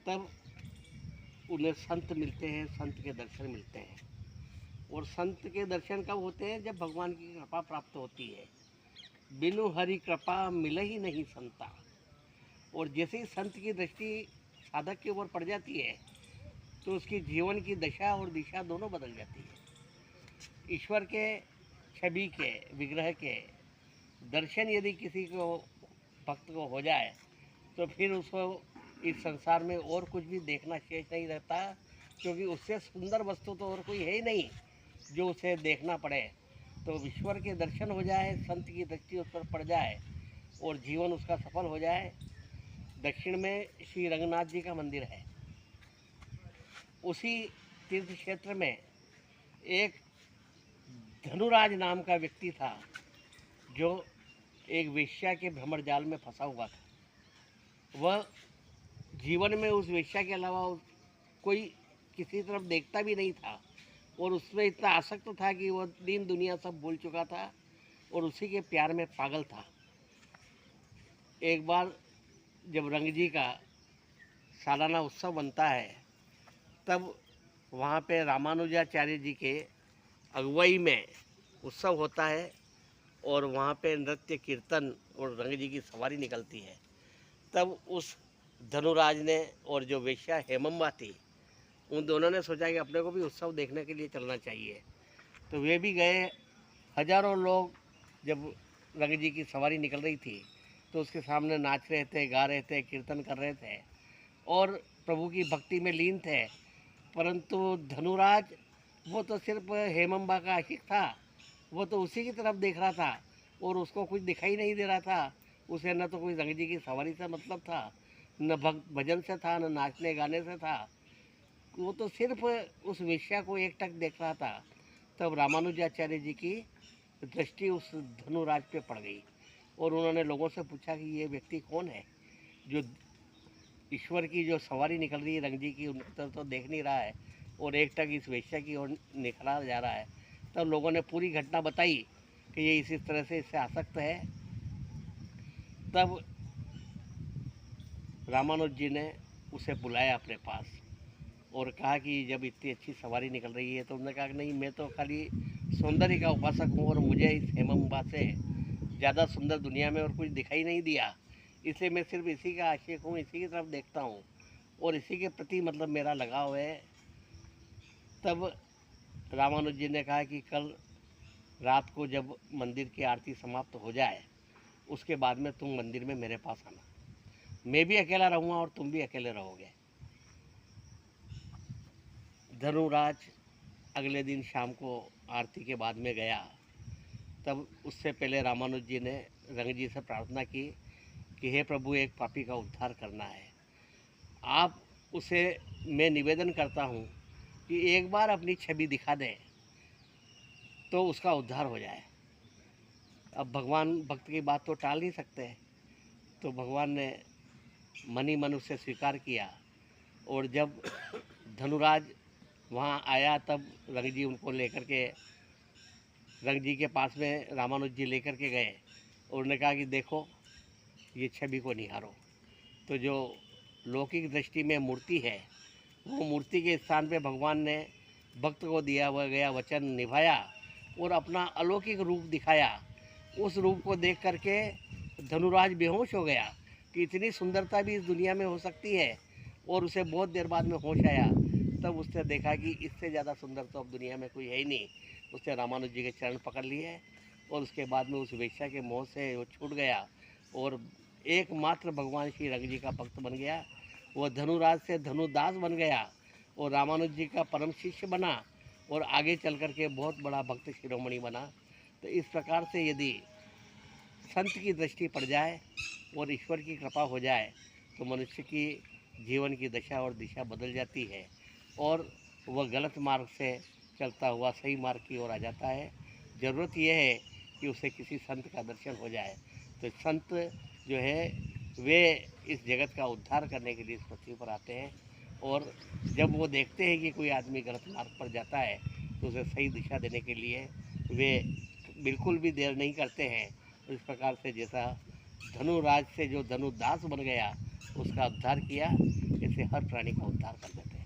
तब उन्हें संत मिलते हैं, संत के दर्शन मिलते हैं। और संत के दर्शन कब होते हैं? जब भगवान की कृपा प्राप्त होती है। बिनु हरि कृपा मिले ही नहीं संता। और जैसे ही संत की दृष्टि साधक के ऊपर पड़ जाती है तो उसकी जीवन की दशा और दिशा दोनों बदल जाती है। ईश्वर के छवि के, विग्रह के दर्शन यदि किसी को, भक्त को हो जाए, तो फिर उसको इस संसार में और कुछ भी देखना शेष नहीं रहता, क्योंकि उससे सुंदर वस्तु तो और कोई है ही नहीं जो उसे देखना पड़े। तो ईश्वर के दर्शन हो जाए, संत की दृष्टि उस पर पड़ जाए और जीवन उसका सफल हो जाए। दक्षिण में श्री रंगनाथ जी का मंदिर है। उसी तीर्थ क्षेत्र में एक धनुराज नाम का व्यक्ति था जो एक वेश्या के भ्रमर जाल में फंसा हुआ था। वह जीवन में उस वेश्या के अलावा कोई किसी तरफ देखता भी नहीं था और उसमें इतना आसक्त था कि वह दीन दुनिया सब भूल चुका था और उसी के प्यार में पागल था। एक बार जब रंग जी का सालाना उत्सव बनता है, तब वहाँ पे रामानुजाचार्य जी के अगुवाई में उत्सव होता है और वहाँ पे नृत्य, कीर्तन और रंग जी की सवारी निकलती है। तब उस धनुराज ने और जो वेश्या हेमंबा थी, उन दोनों ने सोचा कि अपने को भी उत्सव देखने के लिए चलना चाहिए। तो वे भी गए। हजारों लोग जब रंग जी की सवारी निकल रही थी तो उसके सामने नाच रहे थे, गा रहे थे, कीर्तन कर रहे थे और प्रभु की भक्ति में लीन थे। परंतु धनुराज, वो तो सिर्फ हेमंबा का आशिक था। वो तो उसी की तरफ देख रहा था और उसको कुछ दिखाई नहीं दे रहा था। उसे न तो कोई रंग जी की सवारी से मतलब था, न भक्त भजन से था, न नाचने गाने से था। वो तो सिर्फ उस वेश्या को एकटक देख रहा था। तब रामानुजाचार्य जी की दृष्टि उस धनुराज पे पड़ गई और उन्होंने लोगों से पूछा कि ये व्यक्ति कौन है जो ईश्वर की जो सवारी निकल रही है रंग जी की, उन तरफ तो देख नहीं रहा है और एकटक इस वेश्या की ओर निखरा जा रहा है। तब लोगों ने पूरी घटना बताई कि ये इसी तरह से इससे आसक्त है। तब रामानुज जी ने उसे बुलाया अपने पास और कहा कि जब इतनी अच्छी सवारी निकल रही है, तो उन्होंने कहा कि नहीं, मैं तो खाली सौंदर्य का उपासक हूँ और मुझे इस हेमंबा से ज़्यादा सुंदर दुनिया में और कुछ दिखाई नहीं दिया, इसलिए मैं सिर्फ इसी का आशिक हूँ, इसी की तरफ देखता हूँ और इसी के प्रति मतलब मेरा लगाव है। तब रामानुज जी ने कहा कि कल रात को जब मंदिर की आरती समाप्त हो जाए, उसके बाद में तुम मंदिर में मेरे पास आना। मैं भी अकेला रहूँगा और तुम भी अकेले रहोगे। धनुराज अगले दिन शाम को आरती के बाद में गया। तब उससे पहले रामानुज जी ने रंग जी से प्रार्थना की कि हे प्रभु, एक पापी का उद्धार करना है। आप उसे, मैं निवेदन करता हूँ कि एक बार अपनी छवि दिखा दें तो उसका उद्धार हो जाए। अब भगवान भक्त की बात तो टाल नहीं सकते, तो भगवान ने मन ही मन उसे स्वीकार किया। और जब धनुराज वहाँ आया, तब रंग जी उनको लेकर के, रंग जी के पास में रामानुज जी लेकर के गए और उन्होंने कहा कि देखो, ये छवि को निहारो। तो जो लौकिक दृष्टि में मूर्ति है, वो मूर्ति के स्थान पे भगवान ने भक्त को दिया हुआ गया वचन निभाया और अपना अलौकिक रूप दिखाया। उस रूप को देख करके धनुराज बेहोश हो गया कि इतनी सुंदरता भी इस दुनिया में हो सकती है, और उसे बहुत देर बाद में होश आया। तब उसने देखा कि इससे ज़्यादा सुंदर तो अब दुनिया में कोई है ही नहीं। उसने रामानुज जी के चरण पकड़ लिए और उसके बाद में उस वेश्या के मोह से वो छूट गया और एकमात्र भगवान श्री रंग जी का भक्त बन गया। वह धनुराज से धनुदास बन गया और रामानुज जी का परम शिष्य बना और आगे चल कर के बहुत बड़ा भक्त शिरोमणि बना। तो इस प्रकार से यदि संत की दृष्टि पड़ जाए और ईश्वर की कृपा हो जाए तो मनुष्य की जीवन की दशा और दिशा बदल जाती है और वह गलत मार्ग से चलता हुआ सही मार्ग की ओर आ जाता है। ज़रूरत यह है कि उसे किसी संत का दर्शन हो जाए। तो संत जो है वे इस जगत का उद्धार करने के लिए इस पृथ्वी पर आते हैं और जब वो देखते हैं कि कोई आदमी गलत मार्ग पर जाता है तो उसे सही दिशा देने के लिए वे बिल्कुल भी देर नहीं करते हैं। इस प्रकार से जैसा धनुराज से जो धनुदास बन गया, उसका उद्धार किया। ऐसे हर प्राणी का उद्धार कर देते हैं।